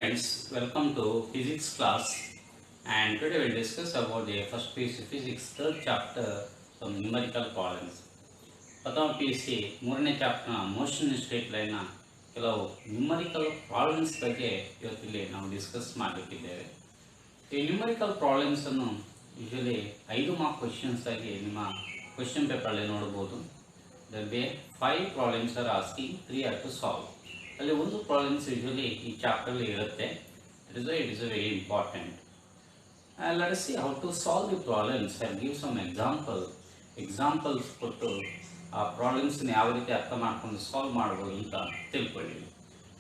Friends, welcome to physics class, and today we'll discuss about the first piece of physics third chapter, some numerical problems. ಪ್ರಥಮ PUC ಮೂರನೇ ಚಾಪ್ಟರ್ನ motion straight ಲೈನ್ನ ಕೆಲವು numerical problems ಬಗ್ಗೆ ಇವತ್ತಿಲ್ಲಿ ನಾವು discuss ಮಾಡಲಿಕ್ಕಿದ್ದೇವೆ. ಈ numerical ಪ್ರಾಬ್ಲಮ್ಸನ್ನು usually 5 mark questions ಆಗಿ ನಿಮ್ಮ question ಪೇಪರಲ್ಲಿ ನೋಡ್ಬೋದು. There be 5 problems are asking, 3 are to solve. ಅಲ್ಲಿ ಒಂದು ಪ್ರಾಬ್ಲಮ್ಸ್ ಯೂಶಲಿ ಈ ಚಾಪ್ಟರ್ಲಿ ಇರುತ್ತೆ. It is a very important. Let us see how to solve the problems and give some examples ಕೊಟ್ಟು ಆ ಪ್ರಾಬ್ಲಮ್ಸ್ನ ಯಾವ ರೀತಿ ಅರ್ಥ ಮಾಡ್ಕೊಂಡು ಸಾಲ್ವ್ ಮಾಡ್ಬೋದು ಅಂತ ತಿಳ್ಕೊಳ್ಳಿ.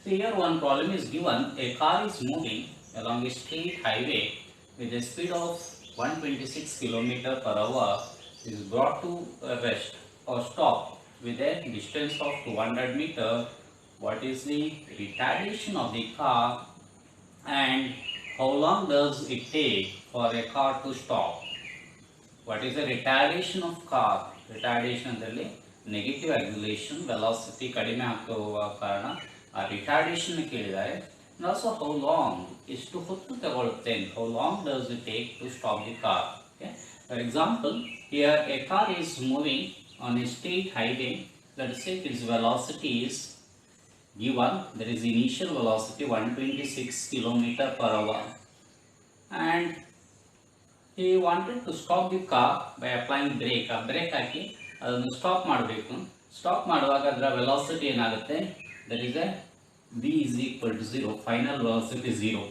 So here one problem is given. A car is moving along a straight highway with a speed of 126 km/h is brought to a rest or stop with a distance of 200 meters. What is the retardation of the car and how long does it take for a car to stop? What is the retardation of car? Retardation ಅಂದರೆ negative acceleration, velocity ಕಡಿಮೆ ಆಗ್ತಾ ಹೋಗುವ ಕಾರಣ ಆ retardation ಕೇಳಿದ್ದಾರೆ. And also how long, ಎಷ್ಟು ಹೊತ್ತು ತಗೊಳುತ್ತೆ, how long does it take to stop the car? Okay? For example, here a car is moving on a state highway. Let us say its velocity is given. There is initial velocity 126 km/h, and he wanted to stop the car by applying brake. ಆ brake ಹಾಕಿ ಅದನ್ನು stop ಮಾಡಬೇಕು. Stop ಮಾಡುವಾಗ ಅದರ velocity ಏನಾಗುತ್ತೆ, that is a v is equal to 0, final velocity 0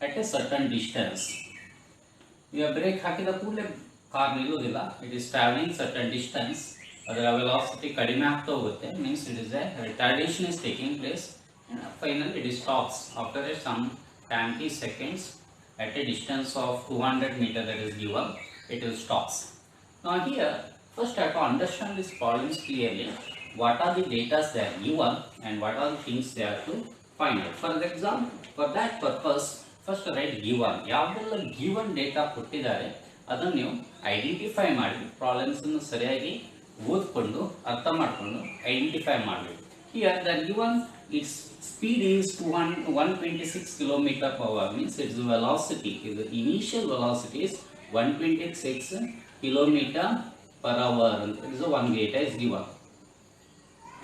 at a certain distance. ಈಗ brake ಹಾಕಿದ ಕೂಡಲೇ ಕಾರ್ ನಿಲ್ಲೋದಿಲ್ಲ. It is travelling certain distance. ಅದರ ವೆಲಾಸಿಟಿ ಕಡಿಮೆ ಆಗ್ತಾ ಹೋಗುತ್ತೆ, means it is a retardation is taking place. Final it is stops after a some 20 seconds at a distance of 200 meters that is given. It will stops. Now here first I have to understand these problems clearly. What are the data that are given and what are the things they have to find out. For example, for that purpose first write given. ಯಾವೆಲ್ಲ given data ಕೊಟ್ಟಿದ್ದಾರೆ ಅದನ್ನು ನೀವು identify ಮಾಡಿ problems ಅನ್ನು ಸರಿಯಾಗಿ ಓದ್ಕೊಂಡು ಅರ್ಥ ಮಾಡಿಕೊಂಡು ಐಡೆಂಟಿಫೈ ಮಾಡಬೇಕು. Here the given its speed is 126 km/h, means its velocity is the initial velocity is 126 km/h. It is one data is given.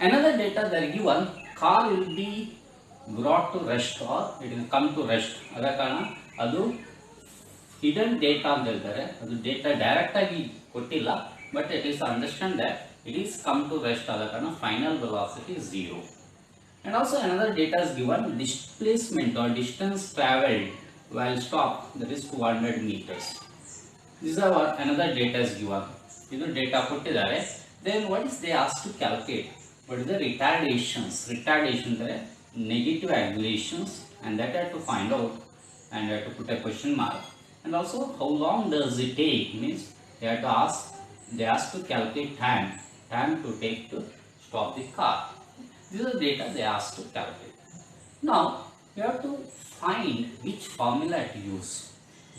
Another data that is given, car will be brought to rest or it will come to rest. ಅದ ಕಾರಣ ಅದು hidden data ಅಂತ ಹೇಳ್ತಾರೆ. ಅದು data direct ಆಗಿ ಕೊಟ್ಟಿಲ್ಲ, but it is understand that it is come to rest. ಆದ ಕಾರಣ final velocity is 0. And also another data is given, displacement or distance traveled while stop, that is 200 meters. This is our another data is given. Idu data ಕೊಟ್ಟಿದ್ದಾರೆ. Then what is they asked to calculate? What is the retardations? Retardation ಅಂದರೆ negative accelerations, and that I have to find out, and I have to put a question mark. And also how long does it take, means they have to ask, they ask to calculate time to take to stop the car. These are data they asked to calculate. Now you have to find which formula to use.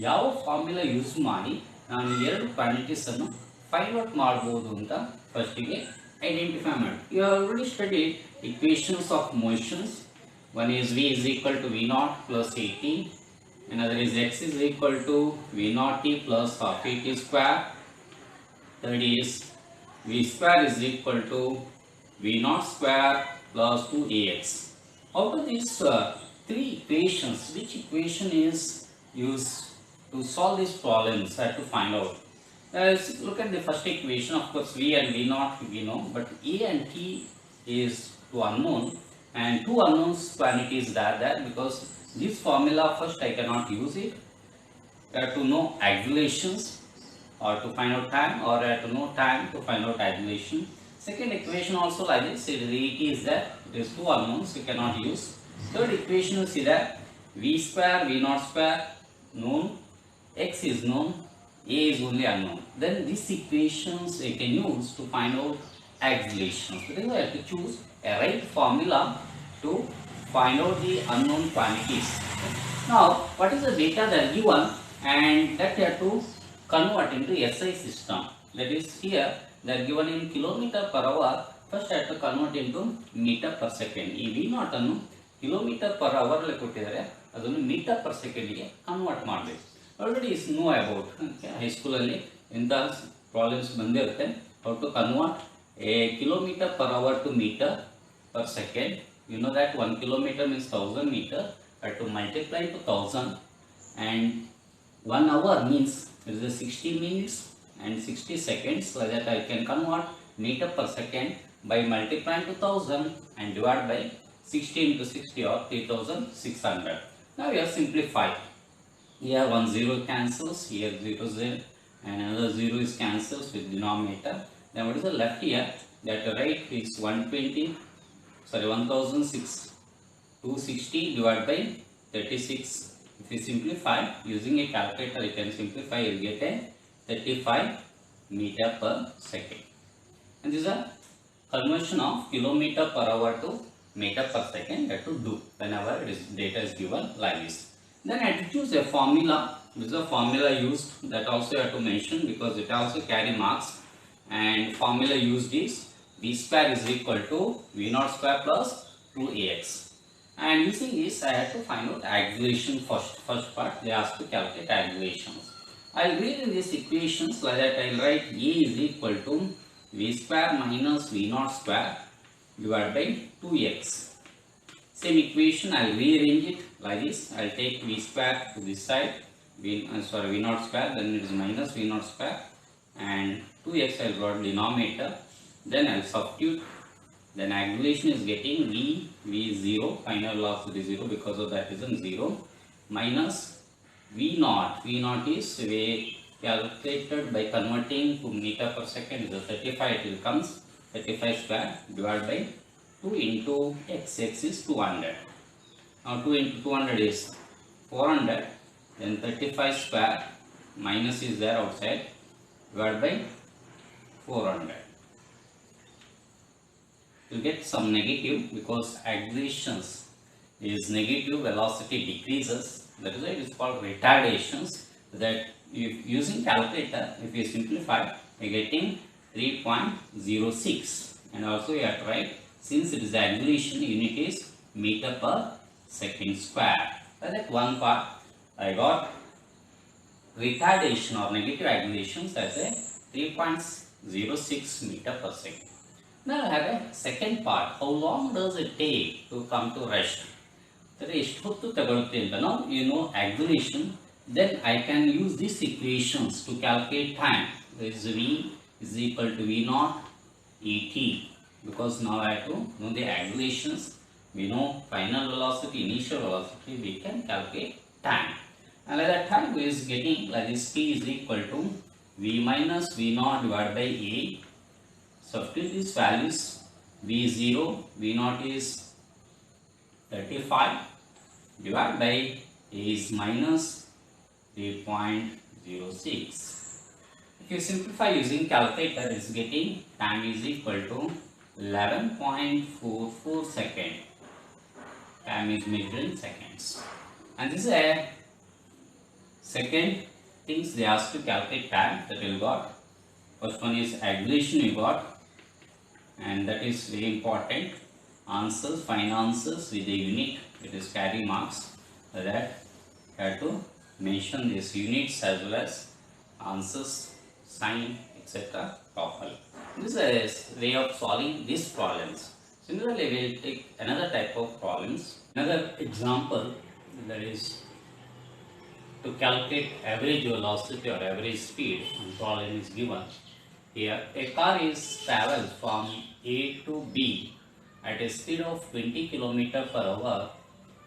ಯಾವ formula use ಮಾಡಿ ನಾನು ಎರಡು quantities ಅನ್ನು find out ಮಾಡಬಹುದು ಅಂತ ಫಸ್ಟಿಗೆ identify ಮಾಡಿ. You already studied equations of motions. One is v is equal to v naught plus at, another is x is equal to v naught t plus half at square, third is v square is equal to v naught square plus 2ax. Out of these three equations, which equation is used to solve these problems? I have to find out. Let's look at the first equation. Of course v and v naught we know, but a and t is two unknown, and two unknowns quantities there because this formula first I cannot use it. I have to know accelerations or to find out time, or I have to know time to find out acceleration. Second equation also like this, it is there, it is two unknowns, you cannot use. Third equation is there, v square, v naught square known, x is known, a is only unknown. Then these equations you can use to find out accelerations. So I have to choose a right formula to find out the unknown quantities. Now what is the data that are given, and that you have to convert into SI system. That is here they are given in km/h. First I have to convert into meter per second. ಈ v naught ಅನ್ನು kilometre per ಅವರ್ಲ್ಲಿ ಕೊಟ್ಟಿದ್ದಾರೆ, ಅದನ್ನು metre per ಸೆಕೆಂಡ್ಗೆ convert ಮಾಡಬೇಕು. Already is know about, ಹೈಸ್ಕೂಲಲ್ಲಿ ಇಂಥ problems ಬಂದಿರುತ್ತೆ. How to convert a kilometre per hour to metre per second. You know that 1 kilometer means 1000 meter. I have to multiply to 1000, and 1 hour means it is 60 minutes and 60 seconds. So that I can convert meter per second by multiplying to 1000 and divide by 60 into 60 or 3600. Now we have simplified. Here 1 0 cancels, here 0 0, and another 0 is cancels with denominator. Then what is the left here? That right is 260 divided by 36. If you simplify using a calculator, you can simplify, you will get a 35 meter per second. And this is a conversion of kilometer per hour to meter per second that to do whenever data is given like this. Then I have to choose a formula. This is a formula used, that also you have to mention because it also carry marks. And formula used is v square is equal to v naught square plus 2ax. And using this I have to find out acceleration first. First part they ask to calculate accelerations. I will read in these equations like that. I will write a is equal to v square minus v naught square divided by 2x. Same equation I will rearrange it like this. I will take v square to this side, v naught square, then it is minus v naught square, and 2x I will draw denominator. Then I will substitute. Then acceleration is getting v 0, final loss is 0, because of that reason 0, minus v naught. V naught is we calculated by converting to meter per second is a 35. It will comes 35 square divided by 2 into x. X is 200. Now 2 into 200 is 400. Then 35 square minus is there outside divided by 400. You get some negative because accelerations is negative, velocity decreases. That is why it is called retardations. That if using calculator, if you simplify, you are getting 3.06. And also you have to write, since it is acceleration, unit is meter per second square. That one part I got retardation or negative accelerations as a 3.06 meter per second. Now I have a second part. How long does it take to come to rest? Now you know acceleration. Then I can use these equations to calculate time. Is v is equal to v naught et. Because now I have to know the accelerations. We know final velocity, initial velocity. We can calculate time. And like that time is getting like this. T is equal to v minus v naught divided by a. Substitute these values. V0, V0 is 35 divided by a is minus 3.06. If you simplify using calculator, it is getting time is equal to 11.44 second. Time is measured in seconds. And this is a second things they ask to calculate time that you got. First one is acceleration you got. And that is very important. Answers, find answers with the unit, it is carry marks. That you have to mention these units as well as answers, sign, etc. properly. This is a way of solving these problems. Similarly, we will take another type of problems. Another example, that is to calculate average velocity or average speed. The problem is given. Here, a car is travels from A to B at a speed of 20 km per hour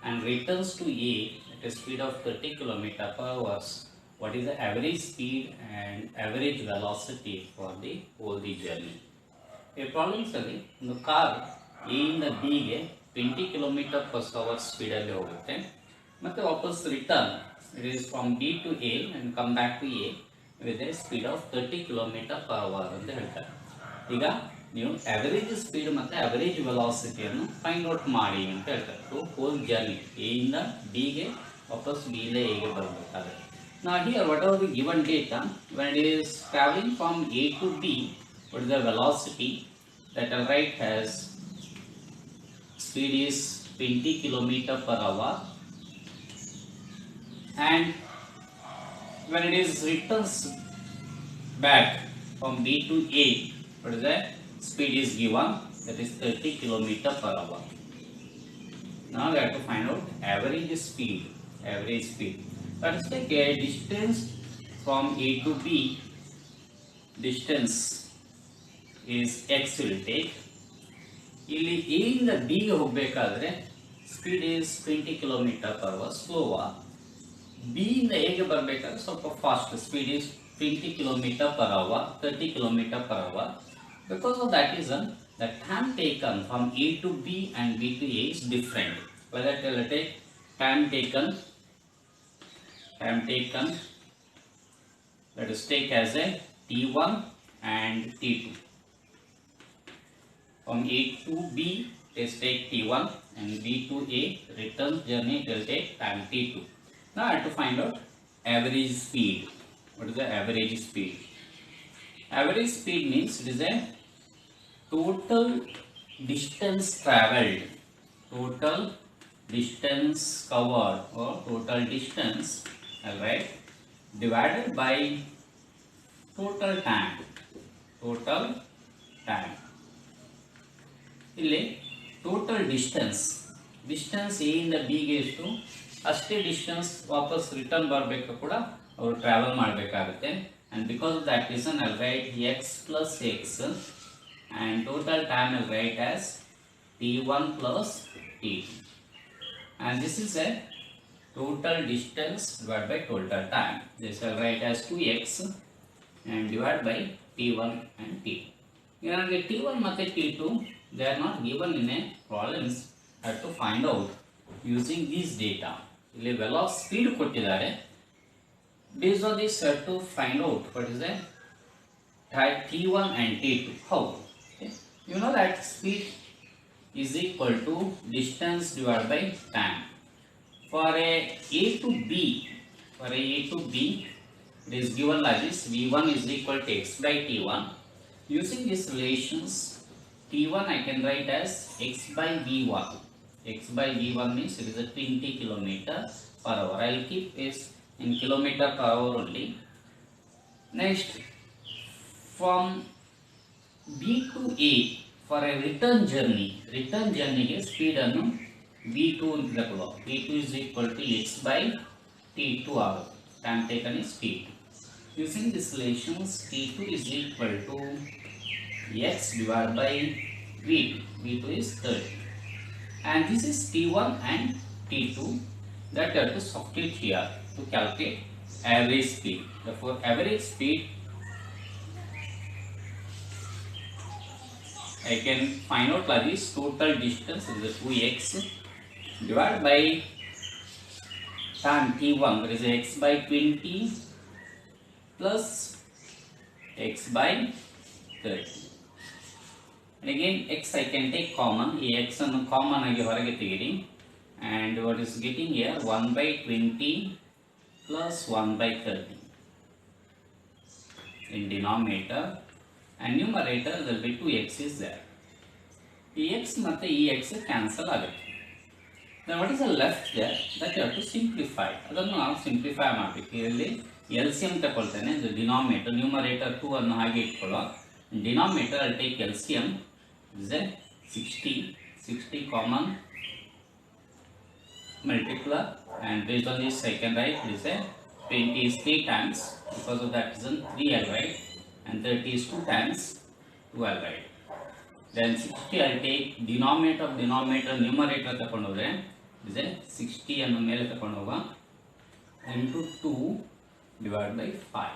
and returns to A at a speed of 30 km per hour. What is the average speed and average velocity for the whole journey? A problem is the car A ಇಂದ B ಗೆ 20 km per hour speed ಅಲ್ಲಿ ಹೋಗುತ್ತೆ. ಮತ್ತೆ ವಾಪಸ್ return, it is from B to A and come back to A with a speed of 30 km per hour ಅಂತ ಹೇಳ್ತಾರೆ. ಈಗ ನೀವು ಅವರೇಜ್ ಸ್ಪೀಡ್ ಮತ್ತು ಅವರೇಜ್ ವೆಲಾಸಿಟಿಯನ್ನು ಫೈಂಡ್ ಔಟ್ ಮಾಡಿ ಅಂತ ಹೇಳ್ತಾರೆ. ಟು ಹೋಲ್ ಜರ್ನಿ ಎ ಇಂದ ಬಿ ಗೆ ವಾಪಸ್ ಬಿ ಇಂದ ಎ ಗೆ ಬರಬೇಕಾದ್ರೆ. Now here whatever the given data, when it is traveling from A to B, what is the velocity? That I'll write as speed is 20 kilometer per hour, and when it is returns back from B to A, what is the speed is given, that is 30 kilometer per hour. Now we have to find out average speed. Average speed. Let us take a distance from A to B. Distance is x will take. ಇಲ್ಲಿ A ಇಂದ B ಗೆ ಹೋಗಬೇಕಾದ್ರೆ speed is 20 km per hour ಸ್ಲೋವಾ. B ಇಂದ A ಗೆ ಬರಬೇಕಾದ್ರೆ ಸ್ವಲ್ಪ fast, speed is 20 km per hour, 30 km per hour. Because of that reason, the time taken from A to B and B to A is different. Whether it will take time taken, let us take as a T1 and T2. From A to B, let's take T1, and B to A, return journey will take time T2. Now I have to find out average speed. What is the average speed? Average speed means it is a total distance traveled, total distance covered, or total distance, alright, divided by total time. ಇಲ್ಲಿ total distance A ಇಂದ B ಗೆ ಎಷ್ಟು, ಅಷ್ಟೇ distance ವಾಪಸ್ return ಬರಬೇಕು ಕೂಡ ಅವರು travel ಮಾಡಬೇಕಾಗುತ್ತೆ. and because of that reason I'll write x plus x, and total time I'll write as t1 plus t2, and this is a total distance divided by total time. This I'll write as 2x and divide by t1 and t2. Here t1 ಮತ್ತು t2 they are not given in a problems. I have to find out using these data. ಇಲ್ಲಿ velocity speed ಕೊಟ್ಟಿದ್ದಾರೆ. Based on this I have to find out what is the t1 and t2. How? Okay. You know that speed is equal to distance divided by time. For A to B, it is given like this: v1 is equal to x by t1. Using these relations, t1 I can write as x by v1. X by v1 means it is a 20 km per hour. I will keep this in kilometer per hour only. Next, from B to A, for a return journey ಗೆ speed ಅನ್ನು v2 ಅಂತ ತಗೊಳ್ಳೋ. v2 is equal to x by t2 ಆಗುತ್ತೆ. Time taken is t2. Using these relations, t2 is equal to x divided by v2. v2 is 30. And this is t1 and t2 that you have to substitute here to calculate average speed. Therefore, average speed I can find out like this: total distance is 2x divided by time t1, that is x by 20 plus x by 30. And again x I can take common. ಈ x ಅನ್ನು common ಆಗಿ ಹೊರಗೆ ತೆಗೆಯಿರಿ, and what is getting here 1 by 20 plus 1 by 30 in denominator, and numerator there will be 2x is there. ಈ x ಮತ್ತೆ ಈ x cancel ಆಗುತ್ತೆ. Then what is the left there? That you have to simplify. ಅದನ್ನು ನಾವು simplify ಮಾಡಬೇಕು. ಇಲ್ಲಿ LCM ತಗೊಳ್ತೇನೆ. the denominator, numerator 2 ಅನ್ನು ಹಾಗೆ ಇಟ್ಕೊಳ್ಳೋ. Denominator I'll take LCM is a 60 common multiply, and based on this I can write it is a 20 is 3 times, because of that reason 3 I'll write, and 30 is 2 times 2 I'll write. Then 60 I'll take denominator numerator ತಕೊಂಡು ಹೋದ್ರೆ is a 60 ಅನ್ನು ಮೇಲೆ ತಕೊಂಡು ಹೋಗ into 2 divided by 5.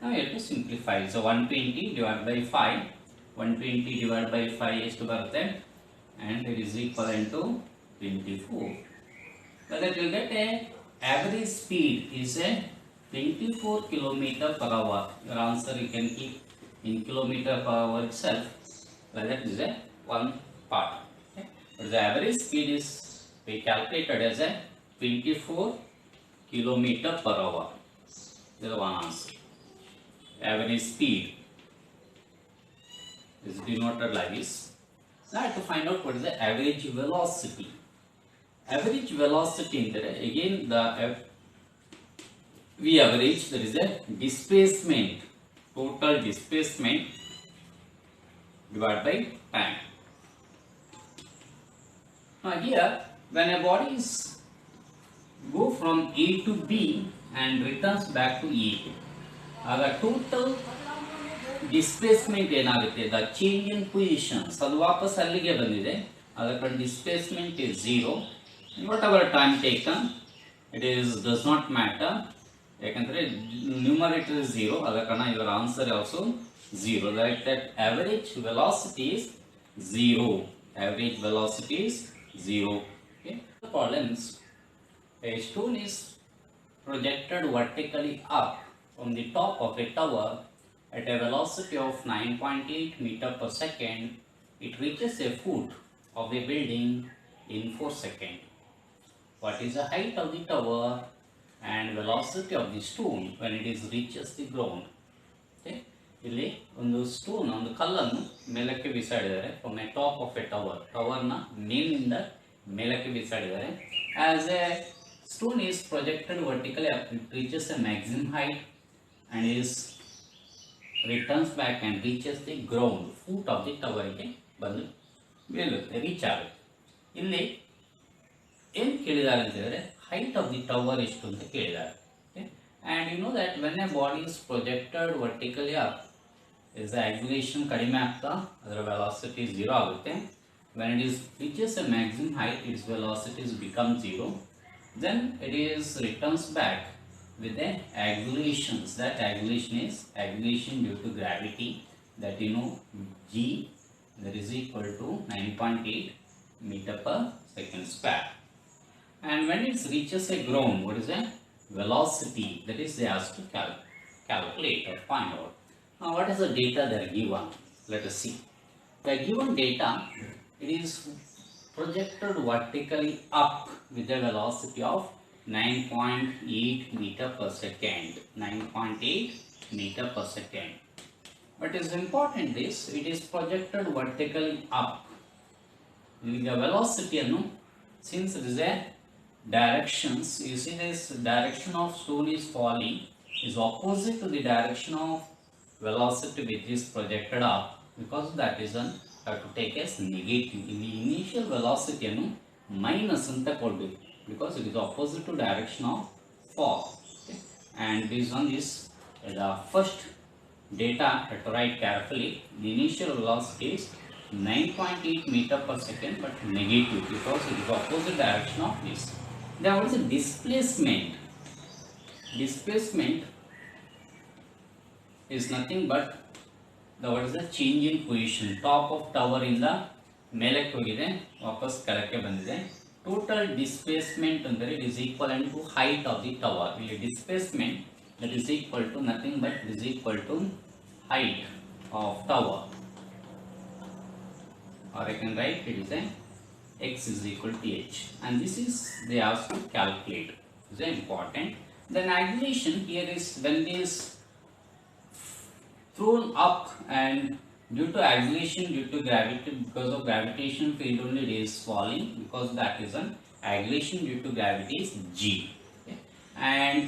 Now you have to simplify. So 120 divided by 5, 120 divided by 5 ಎಷ್ಟು ಬರುತ್ತೆ, and it is equivalent to 24. So that you get a average speed is a 24 km per hour. Your answer you can keep in kilometer per hour itself. So that is a one part. Okay. But the average speed is we calculated as a 24 km per hour. This is one answer. Average speed is denoted like this. Now I have to find out what is the average velocity. Average velocity ಅಂದರೆ again we average, there is a displacement, total displacement divided by time. Now here when a body is go from A to B and returns back to A, ಆಗ total displacement ಏನಾಗುತ್ತೆ, the change in positions, ಅದು ವಾಪಸ್ ಅಲ್ಲಿಗೆ ಬಂದಿದೆ, ಅದಕ್ಕೆ displacement is zero. Whatever time taken it is does not matter, ಯಾಕಂದರೆ numerator is zero, ಆದ ಕಾರಣ ಇವರ answer also zero. That average velocity is zero, average velocity is 0. Okay. The problems, a stone is projected vertically up from the top of a tower at a velocity of 9.8 meter per second. It reaches a foot of a building in 4 seconds. What is the height of the tower and velocity of the stone when it is reaches the ground? Okay. ಇಲ್ಲಿ ಒಂದು stone, ಒಂದು ಕಲ್ಲನ್ನು ಮೇಲಕ್ಕೆ ಬಿಸಾಡಿದ್ದಾರೆ from a top of a tower, ಟವರ್ನ ಮೇಲಿನಿಂದ ಮೇಲಕ್ಕೆ ಬಿಸಾಡಿದ್ದಾರೆ. As a stone is projected vertically up, it reaches a maximum height and is returns back and reaches the ground, foot of the tower ಗೆ ಬಂದು ಬೀಳುತ್ತೆ, ರೀಚ್ ಆಗುತ್ತೆ. ಇಲ್ಲಿ ಏನು ಕೇಳಿದ್ದಾರೆ ಅಂತ ಹೇಳಿದ್ರೆ ಹೈಟ್ ಆಫ್ ದಿ ಟವರ್ ಎಷ್ಟು ಅಂತ ಕೇಳಿದ್ದಾರೆ. and you know that when a body is projected vertically up, is the acceleration ಕಡಿಮೆ ಆಗ್ತಾ ಅದರ velocity 0 ಆಗುತ್ತೆ. when it is reaches a maximum height, its velocities become 0, then it is returns back with the accelerations. That acceleration is acceleration due to gravity, that you know g, that is equal to 9.8 meter per second square. And when it reaches a ground, what is the velocity, that is they ask to calculate or find out. Now what is the data they are given? Let us see. The given data, it is projected vertically up with a velocity of 9.8 meter per second. 9.8 meter per second. What is important is it is projected vertically up. The velocity, since it is a directions, you see this direction of stone is falling is opposite to the direction of velocity which is projected up. Because that reason have to take as negative. In the initial velocity minus anta kodbeku, because it is opposite to direction of fall. Okay. And based on this, the first data have to write carefully. The initial velocity is 9.8 meter per second, but negative because it is opposite direction of this. Then what is the displacement? Displacement is nothing but what is the change in position. Top of tower ಇಂದ ಮೇಲಕ್ಕೆ ಹೋಗಿದೆ, ವಾಪಸ್ ಕೆಳಕ್ಕೆ ಬಂದಿದೆ. Total displacement ಅಂದರೆ it is equivalent to height of the tower. ಇಲ್ಲಿ displacement that is equal to nothing but it is equal to height of tower, or I can write it is a x is equal to h, and this is they ask to calculate. This is important. Then acceleration here is when it is thrown up, and due to acceleration due to gravity, because of gravitation field only it is falling, because that is an acceleration due to gravity is g. Okay. And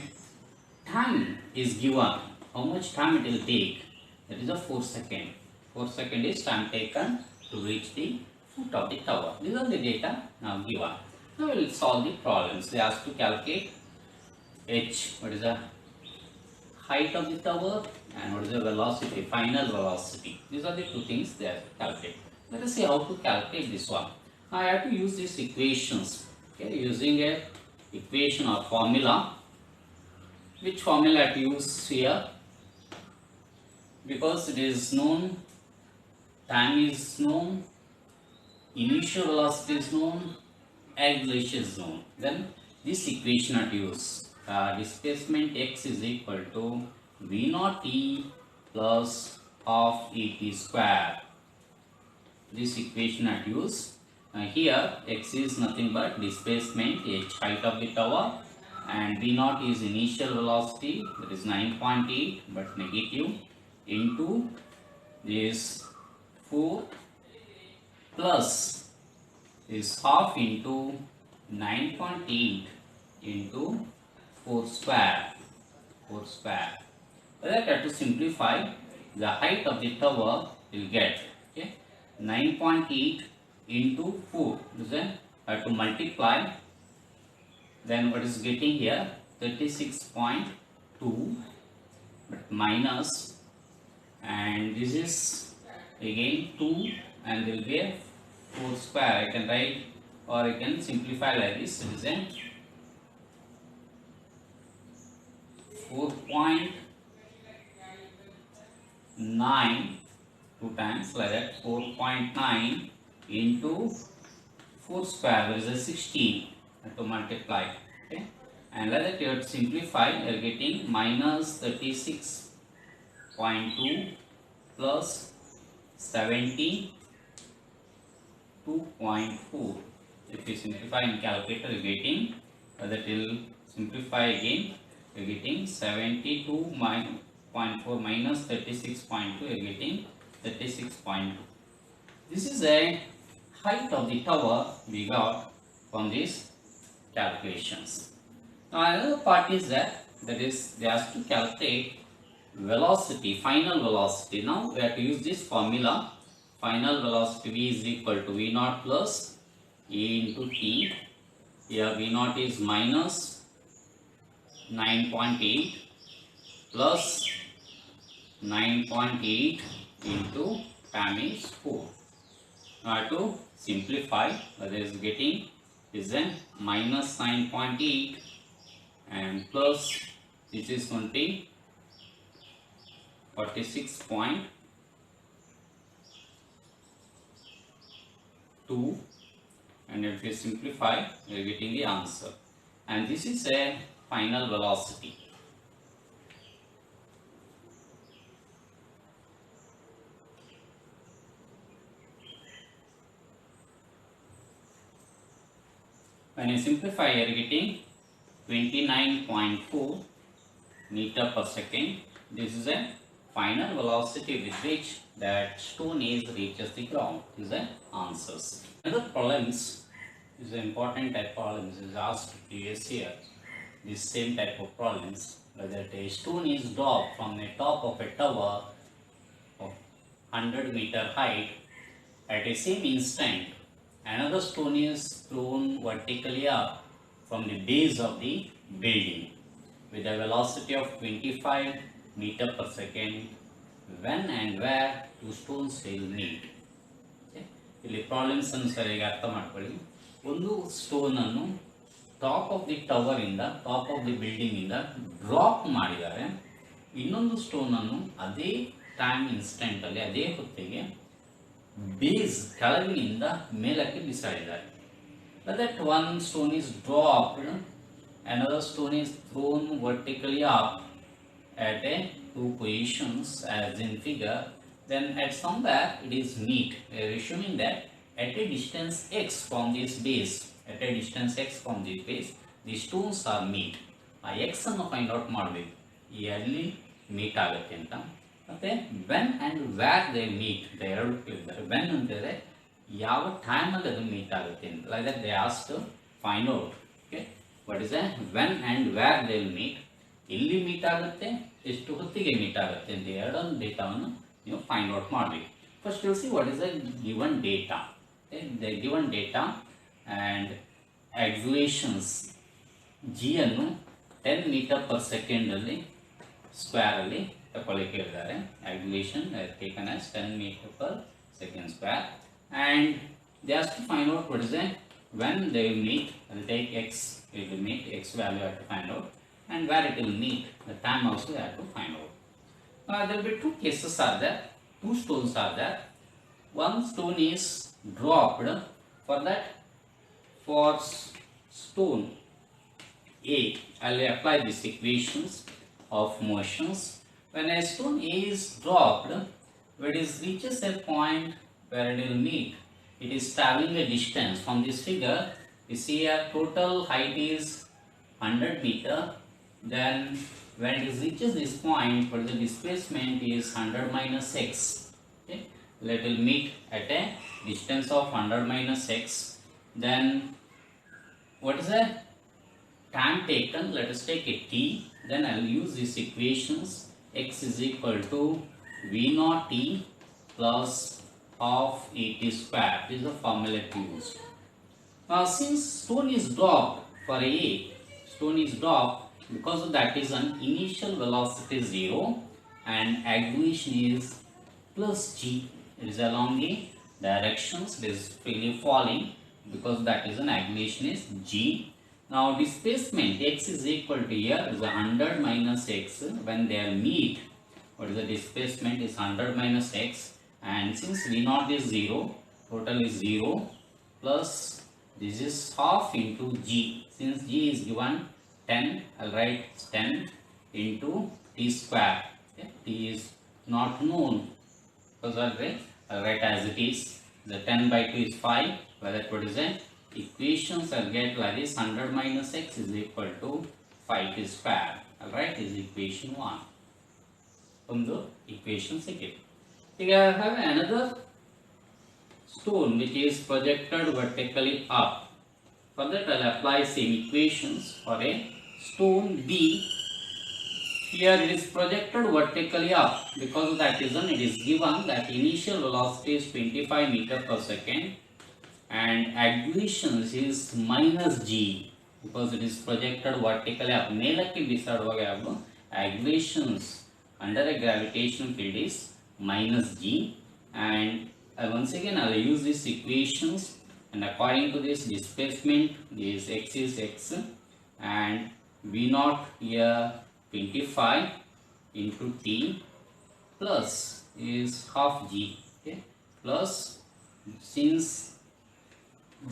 time is given, how much time it will take, that is a 4 second. 4 second is time taken to reach the foot of the tower. These are the data now given. Now we will solve the problems. They ask to calculate h, what is the height of the tower, and what is the velocity, final velocity. These are the two things they have to calculate. Let us see how to calculate this one. Now I have to use these equations. Okay, using a equation or formula. Which formula I have to use here? Because it is known, time is known, initial velocity is known, acceleration is known. Then this equation I have to use. Displacement x is equal to v naught e plus half et square. This equation I use. Here x is nothing but displacement, h height of the tower, and v naught is initial velocity, that is 9.8 but negative, into this 4 plus is half into 9.8 into 4 square. 4 square. Well, I try to simplify. The height of the tower will get, okay, 9.8 into 4. Then I have to multiply. Then what is getting here? 36.2, but minus, and this is again 2, and there will be a 4 square. I can write, or I can simplify like this. It is a 4.9, 2 times like that, 4.9 into 4 square, there is a 16, to multiply, okay, and like that you have to simplify. You are getting minus 36.2 plus 72.4. If you simplify in calculator, you are getting, that will simplify again, you are getting 72.4 minus 36.2, you are getting 36.2. This is a height of the tower we got from these calculations. Now another part is that is they ask to calculate velocity, final velocity. Now we have to use this formula. Final velocity V is equal to V naught plus A into T. Here V naught is minus 9.8 plus 9.8 into time is 4. Now to simplify, that is getting is then minus 9.8 and plus, this is 46.2, and if we simplify, we are getting the answer, and this is a final velocity. When you simplify, you are getting 29.4 meter per second. This is a final velocity with which that stone reaches the ground. This is the answers. Another problems is an important type of problems is asked previous year. This same type of problems, whether a stone is dropped from the top of a tower of 100-meter height at a same instant. Another stone is thrown vertically up from the base of the building with a velocity of 25 meter per second. When and where two stones will meet? ಇಲ್ಲಿ problems ಅನ್ನು ಸರಿಯಾಗಿ ಅರ್ಥ ಮಾಡ್ಕೊಳ್ಳಿ. ಒಂದು stone ಅನ್ನು top of the tower ಇಂದ, top of the building ಇಂದ drop ಮಾಡಿದ್ದಾರೆ. ಇನ್ನೊಂದು ಸ್ಟೋನ್ ಅನ್ನು ಅದೇ ಟೈಮ್ ಇನ್ಸ್ಟೆಂಟ್ ಅಲ್ಲಿ, ಅದೇ ಹೊತ್ತಿಗೆ ಬೇಸ್ ಕೆಳಗಿನಿಂದ ಮೇಲಕ್ಕೆ ಬಿಸಾಡಿದ್ದಾರೆ. That one stone is dropped, another stone is thrown vertically up at a two positions as in figure. Then at somewhere it is meet. We are assuming that at a distance x from this base, the stones are meet. ಆ x ಅನ್ನು find out ಮಾಡಬೇಕು, ಎಲ್ಲಿ meet ಆಗುತ್ತೆ ಅಂತ. ಮತ್ತೆ when and where they meet ಅಂತ ಎರಡು ಕೇಳಿದ್ದಾರೆ. ವೆನ್ ಅಂತಂದರೆ ಯಾವ ಟೈಮಲ್ಲಿ ಅದು ಮೀಟ್ ಆಗುತ್ತೆ ಅಂತ. Like that they ask to find out, okay, what is a when and where they will meet, ಎಲ್ಲಿ ಮೀಟ್ ಆಗುತ್ತೆ, ಎಷ್ಟು ಹೊತ್ತಿಗೆ ಮೀಟ್ ಆಗುತ್ತೆ ಅಂತ ಎರಡೊಂದು ಡೇಟಾವನ್ನು ನೀವು ಫೈಂಡ್ ಔಟ್ ಮಾಡಬೇಕು. First you see what is the given data. The given data and accelerations g ಅನ್ನು 10 ಮೀಟರ್ ಪರ್ ಸೆಕೆಂಡಲ್ಲಿ ಸ್ಕ್ವೇರಲ್ಲಿ ತಗೊಳ್ಳಿಕ್ಕೆ ಹೇಳಿದ್ದಾರೆ. Acceleration taken as 10 meter per second square, and they have to find out what is the when they will meet. I will take x, it will meet x value I have to find out, and where it will meet, the time also I have to find out. There will be two cases are there, two stones are there. One stone is dropped. For that, for stone A, I will apply these equations of motions. When a stone A is dropped, when it reaches a point where it will meet, it is traveling a distance. From this figure, you see a total height is 100 meter. Then when it reaches this point, what the displacement is 100 minus x. Okay? let it meet at a distance of 100 minus x. Then what is the time taken? Let us take a t. Then I will use these equations. X is equal to v naught t plus half at square. This is the formula used. Now since stone is dropped for a, stone is dropped, because of that is an initial velocity 0 and acceleration is plus g. It is along the directions, it is freely falling, because that is an acceleration is g. Now displacement x is equal to, here is 100 minus x. When they are meet, what is the displacement is 100 minus x, and since v naught is 0, total is 0 plus this is half into g. Since g is given 10, I'll write 10 into t square. Okay. T is not known, because I'll write as it is. The 10 by 2 is 5. Whether what is it? Equations I'll get like this: 100 minus x is equal to 5 t square. I'll write is equation 1. From the equation second. Here I have another stone which is projected vertically up. For that I'll apply same equations for a stone B. Here it is projected vertically up. Because of that reason it is given that initial velocity is 25 meter per second and acceleration is minus g, because it is projected vertically up. ಮೇಲಕ್ಕೆ ಬಿಸಾಡುವಾಗ ಯಾವುದು acceleration under a gravitational field is minus g, and once again I will use these equations, and according to this displacement is x and v naught here 25 into t plus is half g, okay, plus since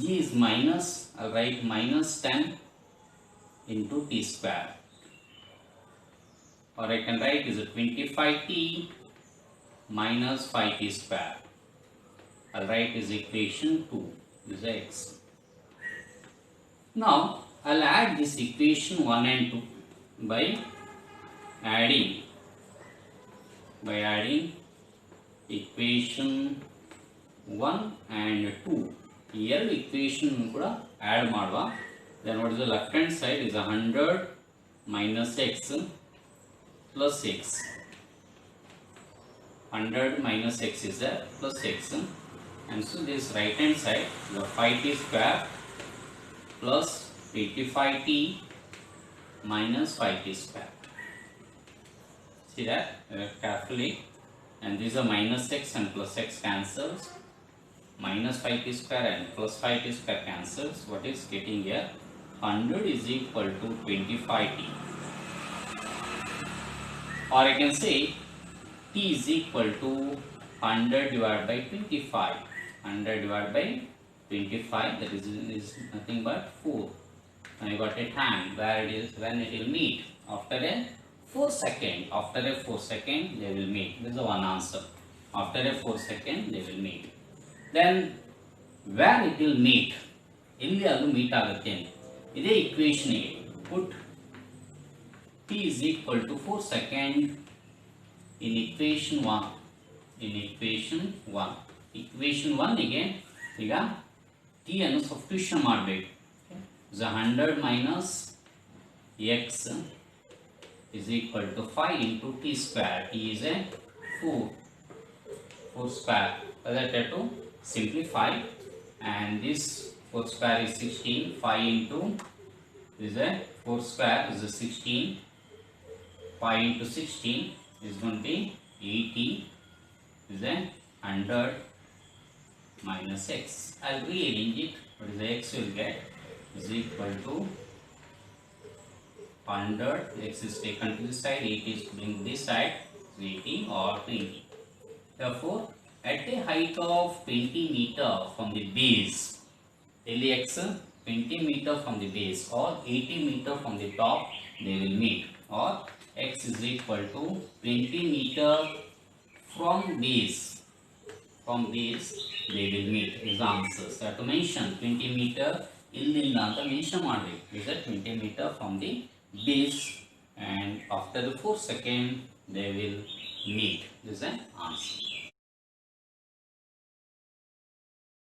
g is minus, I'll write minus 10 into t square, or I can write is a 25t minus 5t square. I'll write is equation 2, is x. Now I'll add this equation 1 and 2 by adding equation 1 and 2. Here equation kuda add ಮಾಡುವ. Then what is the left hand side is 100 minus x plus x. 100 minus x is there plus x, and so this right hand side the 5t square plus 85t minus 5t square. See that carefully, and these are minus x and plus x cancels, minus 5t square and plus 5t square cancels. What is getting here? 100 is equal to 25t, or I can say t is equal to 100 divided by 25. 100 divided by 25, that is nothing but 4. Now you got a time where it is when it will meet. After a 4 second, they will meet. This is one answer. After a 4 second they will meet. Then where it will meet, ಇಲ್ಲಿ ಅದು meet ಆಗುತ್ತೆ. ಇದೇ equation ಗೆ put t is equal to 4 second in equation 1. Equation 1 ಗೆ ಈಗ t ಅನ್ನು substitution ಮಾಡಬೇಕು. 100 minus x is equal to 5 into t square. T is a 4 square. That to simplify, and this 4 square is 16. 5 into is a 4 square is a 16. 5 into 16 is going to be 80. Is a 100 minus x. I'll rearrange it. What is the x will get is equal to 100. X is taken to this side. 80 is bring this side. 80 or 20. Therefore, at a height of 20 meter from the base, LX 20 meter from the base or 80 meter from the top, they will meet. Or x is equal to 20 meter from base. They will meet. Is the answers. So to mention 20 meter illinda anta mention ಮಾಡಬೇಕು. Is that 20 meter from the base, and after the 4 second they will meet. This is an answer.